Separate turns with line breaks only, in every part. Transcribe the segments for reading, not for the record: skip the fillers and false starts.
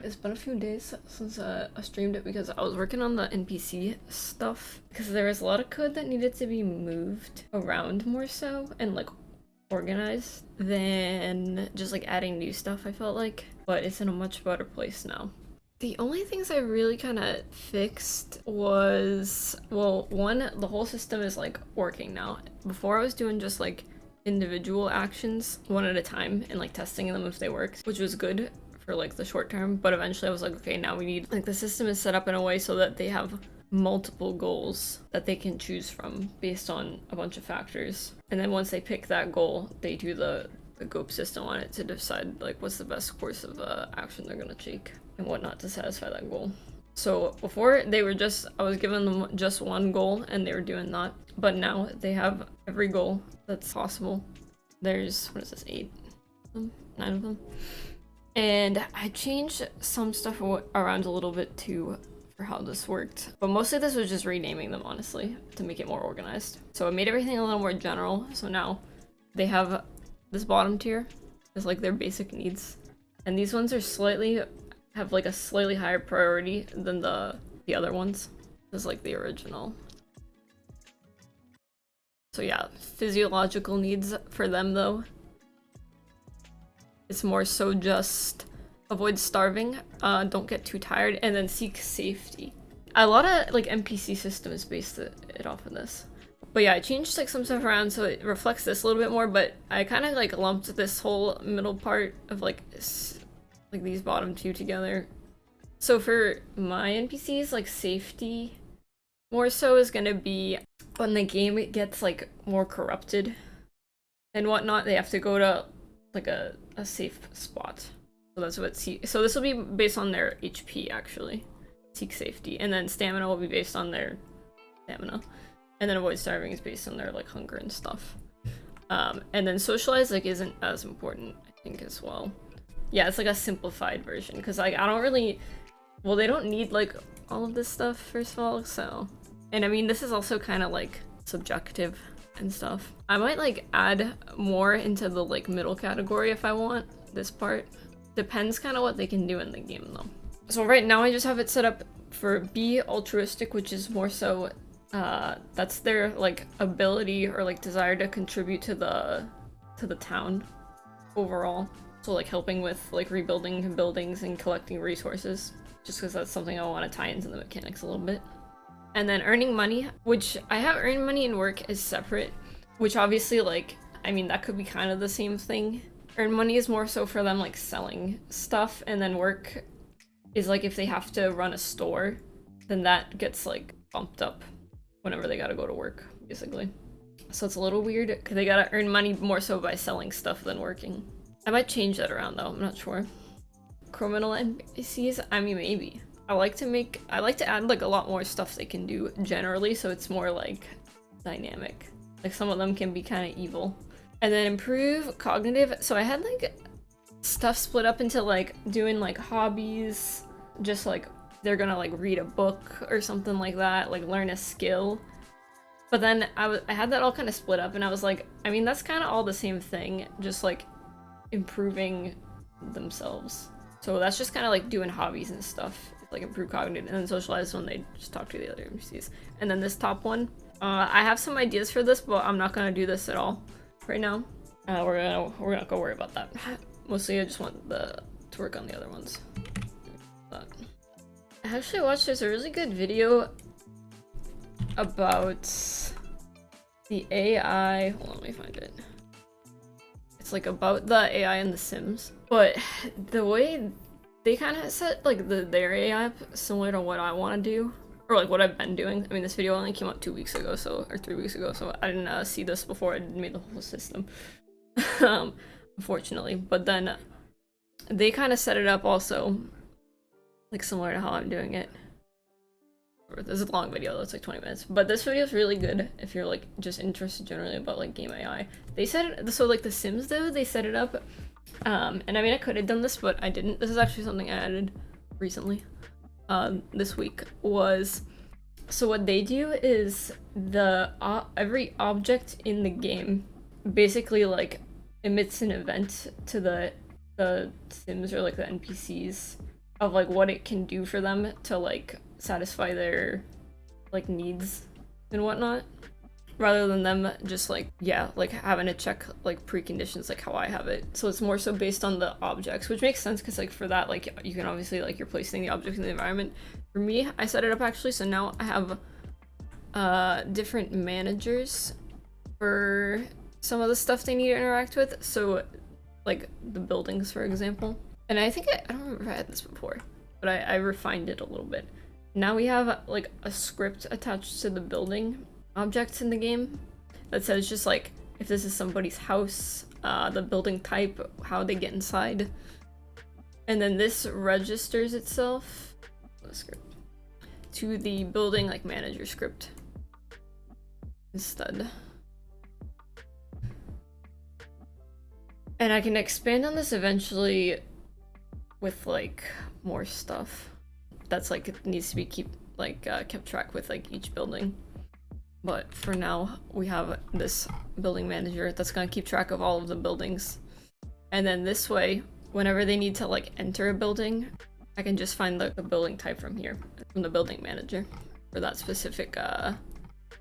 It's been a few days since I streamed it because I was working on the NPC stuff because there was a lot of code that needed to be moved around more so and like organized than just like adding new stuff, I felt like, but it's in a much better place now. The only things I really kind of fixed was, well, one, the whole system is like working now. Before I was doing just like individual actions one at a time and like testing them if they worked, which was good for like the short term, but eventually I was like, okay, now we need, like, the system is set up in a way so that they have multiple goals that they can choose from based on a bunch of factors. And then once they pick that goal, they do the GOAP system on it to decide like what's the best course of action they're gonna take and whatnot to satisfy that goal. So before they were just, I was giving them just one goal and they were doing that, but now they have every goal that's possible. There's, what is this, 8 of them? 9 of them? And I changed some stuff around a little bit too for how this worked, but mostly this was just renaming them, honestly, to make it more organized. So I made everything a little more general, so now they have this bottom tier is like their basic needs, and these ones are have like a slightly higher priority than the other ones. This is like the original. So yeah, physiological needs for them though, it's more so just avoid starving, don't get too tired, and then seek safety. A lot of like NPC systems based it off of this. But yeah, I changed like some stuff around so it reflects this a little bit more, but I kind of like lumped this whole middle part of like these bottom two together. So for my NPCs, like safety more so is gonna be when the game gets like more corrupted and whatnot, they have to go to like a safe spot. So that's what so this will be based on their HP actually. Seek safety. And then stamina will be based on their stamina. And then avoid starving is based on their like hunger and stuff. And then socialize like isn't as important, I think, as well. Yeah, it's like a simplified version because like I don't really, well, they don't need like all of this stuff first of all, so. And I mean, this is also kind of like subjective and stuff. I might like add more into the like middle category if I want this part. Depends kind of what they can do in the game though. So right now I just have it set up for be altruistic, which is more so that's their like ability or like desire to contribute to the town overall. So like helping with like rebuilding buildings and collecting resources, just because that's something I want to tie into the mechanics a little bit. And then earning money, which I have earned money and work is separate, which obviously like, I mean, that could be kind of the same thing. Earn money is more so for them like selling stuff, and then work is like if they have to run a store, then that gets like bumped up whenever they gotta go to work, basically. So it's a little weird because they gotta earn money more so by selling stuff than working. I might change that around though, I'm not sure. Criminal NPCs, I mean, maybe. I like to add like a lot more stuff they can do generally, so it's more like dynamic. Like some of them can be kind of evil. And then improve cognitive. So I had like stuff split up into like doing like hobbies, just like they're gonna like read a book or something like that, like learn a skill. But then I had that all kind of split up, and I was like, I mean, that's kind of all the same thing, just like improving themselves. So that's just kind of like doing hobbies and stuff, like improve cognitive, and then socialize when they just talk to the other NPCs. And then this top one, I have some ideas for this, but I'm not gonna do this at all right now. We're gonna go worry about that. Mostly I just want to work on the other ones. But I actually watched, there's a really good video about the AI. Hold on, let me find it. It's like about the AI in The Sims, but the way they kind of set like their AI up similar to what I want to do, or like what I've been doing. I mean, this video only came out 2 weeks ago, or 3 weeks ago, so I didn't see this before I made the whole system. Unfortunately, but then they kind of set it up also like similar to how I'm doing it. This is a long video though, it's like 20 minutes, but this video is really good if you're like just interested generally about like game AI. They set it so like The Sims though, they set it up, and I mean I could have done this, but I didn't. This is actually something I added recently, this week, was so what they do is every object in the game basically like emits an event to the Sims or like the NPCs of like what it can do for them to like satisfy their like needs and whatnot, rather than them just like, yeah, like having to check like preconditions like how I have it. So it's more so based on the objects, which makes sense because like for that, like you can obviously like you're placing the object in the environment. For me, I set it up actually, so now I have different managers for some of the stuff they need to interact with. So like the buildings, for example. And I think I don't remember if I had this before, but I refined it a little bit. Now we have like a script attached to the building objects in the game that says just like if this is somebody's house, the building type, how they get inside, and then this registers itself the script to the building like manager script instead. And I can expand on this eventually with like more stuff that's like it needs to be kept track with like each building. But for now, we have this building manager that's gonna keep track of all of the buildings. And then this way, whenever they need to like enter a building, I can just find the building type from here, from the building manager for that specific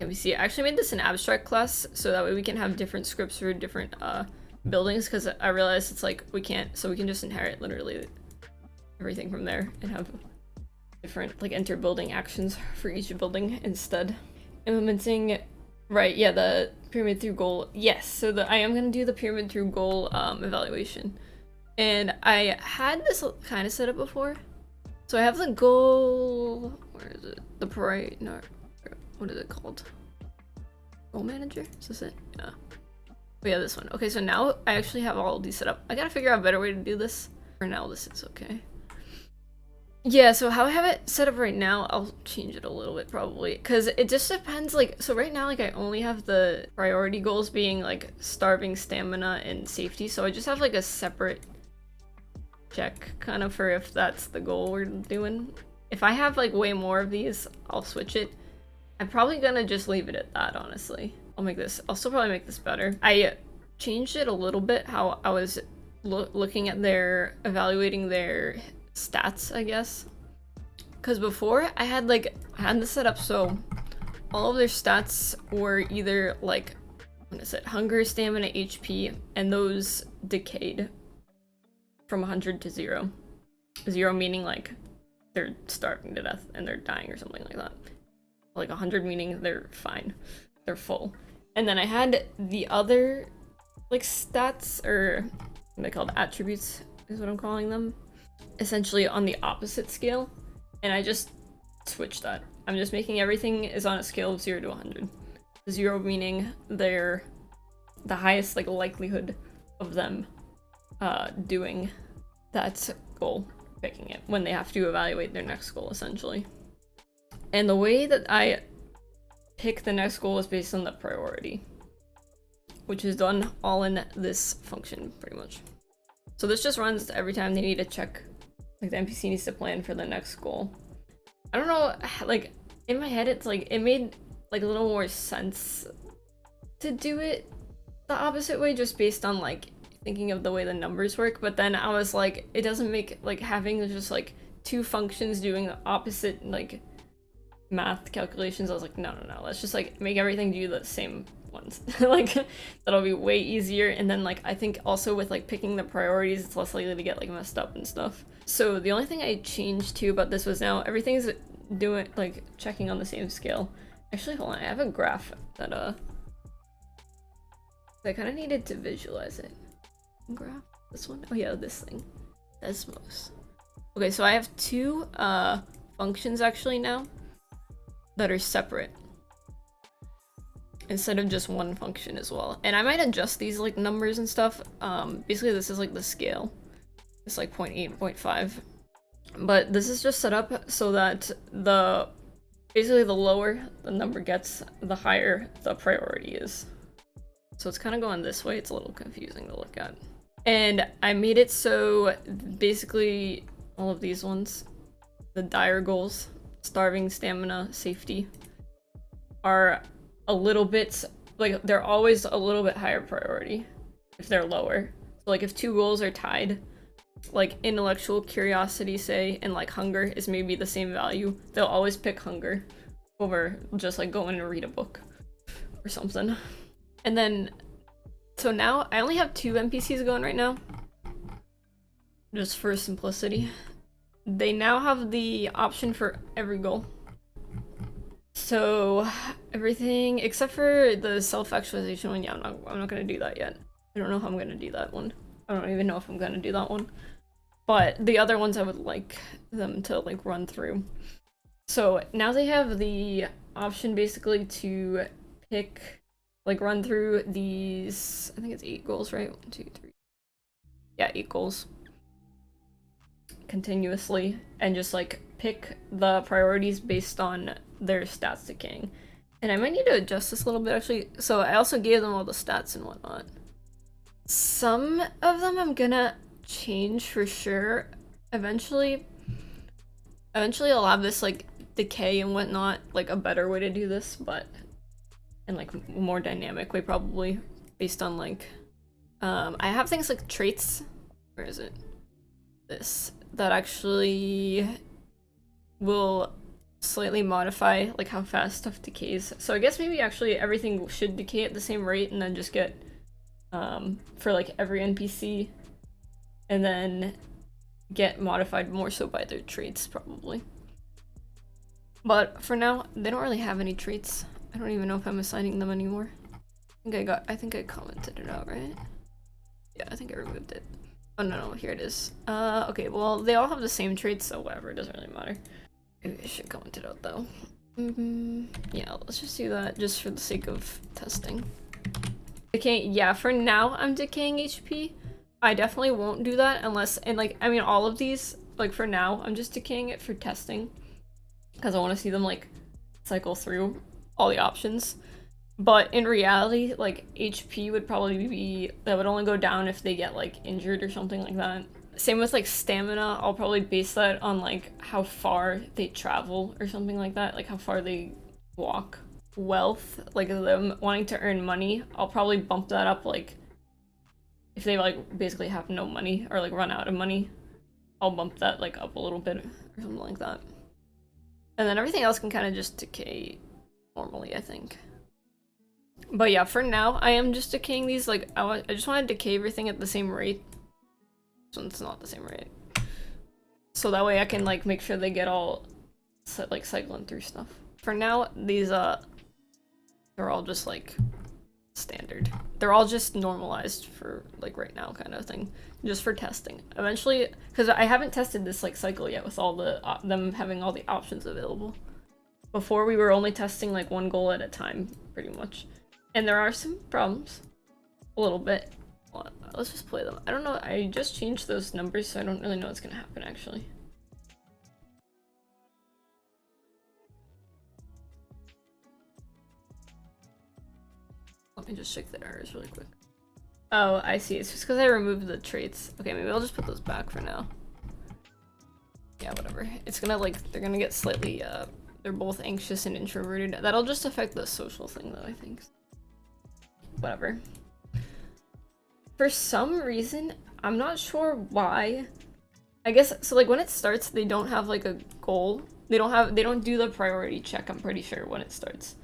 NPC. I actually made this an abstract class so that way we can have different scripts for different buildings, because I realized it's like we can't, so we can just inherit literally everything from there and have different like enter building actions for each building instead. Implementing, right, yeah, the pyramid through goal. Yes, so I am gonna do the pyramid through goal evaluation. And I had this kind of set up before. So I have the goal, where is it? The parade, no, what is it called? Goal manager, is this it? Yeah. Oh yeah, this one. Okay, so now I actually have all of these set up. I gotta figure out a better way to do this. For now, this is okay. Yeah, so how I have it set up right now, I'll change it a little bit probably, because it just depends, like, so right now, like, I only have the priority goals being, like, starving, stamina, and safety, so I just have, like, a separate check, kind of, for if that's the goal we're doing. If I have, like, way more of these, I'll switch it. I'm probably gonna just leave it at that, honestly. I'll still probably make this better. I changed it a little bit, how I was looking at evaluating their stats, I guess, because before I had this set up so all of their stats were either like, what is it, hunger, stamina, HP, and those decayed from 100 to 0. 0 meaning like they're starving to death and they're dying or something like that. Like 100 meaning they're fine, they're full. And then I had the other like stats, or what they called, attributes is what I'm calling them, essentially on the opposite scale, and I just switched that. I'm just making everything is on a scale of 0 to 100. 0 meaning they're the highest like likelihood of them doing that goal, picking it when they have to evaluate their next goal, essentially. And the way that I pick the next goal is based on the priority, which is done all in this function pretty much. So this just runs every time they need to check, like the NPC needs to plan for the next goal. I don't know, like in my head it's like it made like a little more sense to do it the opposite way, just based on like thinking of the way the numbers work, but then I was like, it doesn't make like having just like two functions doing the opposite like math calculations. I was like, no, let's just like make everything do the same ones. Like that'll be way easier. And then like I think also with like picking the priorities, it's less likely to get like messed up and stuff. So the only thing I changed too about this was now everything's doing like checking on the same scale. Actually, hold on, I have a graph that I kind of needed to visualize it. Graph, this one? Oh yeah, this thing. Desmos. Okay, so I have two functions actually now that are separate instead of just one function as well. And I might adjust these like numbers and stuff. Basically this is like the scale. It's like 0.8, 0.5. But this is just set up so that basically the lower the number gets, the higher the priority is. So it's kind of going this way. It's a little confusing to look at. And I made it so basically all of these ones, the dire goals, starving, stamina, safety, are a little bit, like they're always a little bit higher priority if they're lower. So like if two goals are tied like intellectual curiosity, say, and like hunger is maybe the same value, they'll always pick hunger over just like going to read a book or something. And then, so now I only have 2 NPCs going right now, just for simplicity. They now have the option for every goal. So everything except for the self-actualization one, yeah, I'm not gonna do that yet. I don't know how I'm gonna do that one. I don't even know if I'm gonna do that one. But the other ones I would like them to like run through. So now they have the option basically to pick, like run through these, I think it's 8 goals, right? 1, 2, 3. Yeah, 8 goals. Continuously, and just like pick the priorities based on their stats decaying. And I might need to adjust this a little bit actually. So I also gave them all the stats and whatnot. Some of them I'm gonna change for sure. Eventually I'll have this like decay and whatnot, like a better way to do this, but in like more dynamic way probably, based on like I have things like traits. Where is it? This that actually will slightly modify like how fast stuff decays. So I guess maybe actually everything should decay at the same rate and then just get for like every NPC, and then get modified more so by their traits probably. But for now, they don't really have any traits. I don't even know if I'm assigning them anymore. I think I commented it out, right? Yeah, I think I removed it. Oh no, here it is. Okay, well they all have the same traits, so whatever, it doesn't really matter. Maybe I should comment it out though. Yeah, let's just do that just for the sake of testing. Okay, yeah, for now I'm decaying HP. I definitely won't do that unless, and like, I mean all of these, like for now, I'm just decaying it for testing. Because I want to see them like cycle through all the options. But in reality, like HP would probably be, that would only go down if they get like injured or something like that. Same with like stamina, I'll probably base that on like how far they travel or something like that, like how far they walk. Wealth, like them wanting to earn money, I'll probably bump that up like if they like basically have no money or like run out of money, I'll bump that like up a little bit or something like that. And then everything else can kind of just decay normally, I think. But yeah, for now, I am just decaying these, like, I just want to decay everything at the same rate. So it's not the same rate. So that way I can, like, make sure they get all, like, cycling through stuff. For now, these, they're all just, like, standard. They're all just normalized for, like, right now kind of thing. Just for testing. Eventually, because I haven't tested this, like, cycle yet with all the, them having all the options available. Before, we were only testing, like, 1 goal at a time, pretty much. And there are some problems. A little bit. Well, let's just play them. I don't know, I just changed those numbers, so I don't really know what's gonna happen, actually. Let me just check the errors really quick. Oh, I see. It's just because I removed the traits. Okay, maybe I'll just put those back for now. Yeah, whatever. It's gonna, like, they're gonna get slightly, they're both anxious and introverted. That'll just affect the social thing, though, I think. Whatever. For some reason, I'm not sure why. I guess, so like when it starts, they don't have like a goal. They don't do the priority check, I'm pretty sure, when it starts.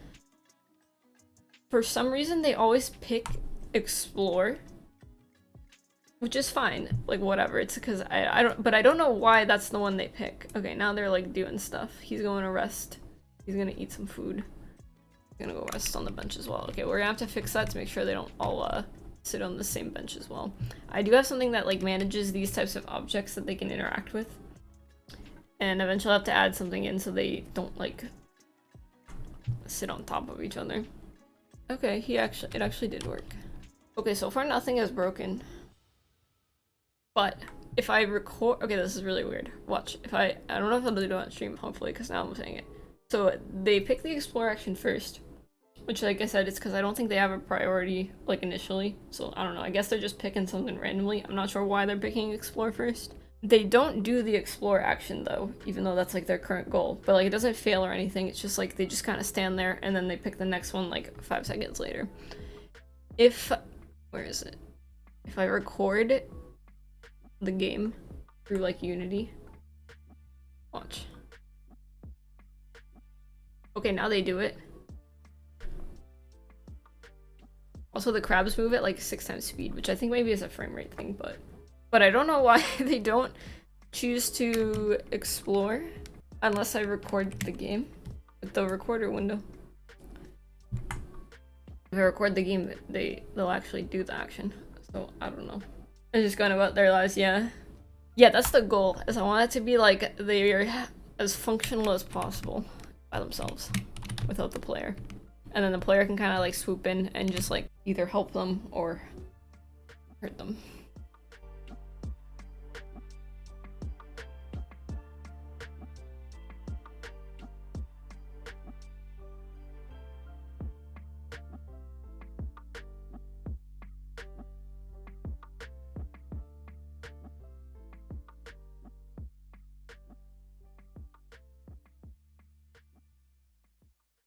For some reason, they always pick explore. Which is fine, like whatever, it's because I don't know why that's the one they pick. Okay, now they're like doing stuff. He's going to rest. He's gonna eat some food. Gonna go rest on the bench as well. Okay, we're gonna have to fix that to make sure they don't all sit on the same bench as well. I do have something that like manages these types of objects that they can interact with, and eventually I'll have to add something in so they don't like sit on top of each other. Okay, it actually did work. Okay, so far nothing is broken, but if I record, okay, this is really weird. Watch, if I don't know if I'll do it on stream, hopefully, because now I'm saying it. So they pick the explore action first. Which, like I said, it's because I don't think they have a priority, like, initially. So, I don't know. I guess they're just picking something randomly. I'm not sure why they're picking explore first. They don't do the explore action, though, even though that's, like, their current goal. But, like, it doesn't fail or anything. It's just, like, they just kind of stand there, and then they pick the next one, like, 5 seconds later. Where is it? If I record the game, through like Unity. Watch. Okay, now they do it. Also, the crabs move at like 6 times speed, which I think maybe is a frame rate thing, but I don't know why they don't choose to explore unless I record the game with the recorder window. If I record the game, they'll actually do the action. So I don't know. They're just going about their lives, yeah. Yeah, that's the goal. Is I want it to be like they're as functional as possible by themselves without the player. And then the player can kind of like swoop in and just like either help them or hurt them.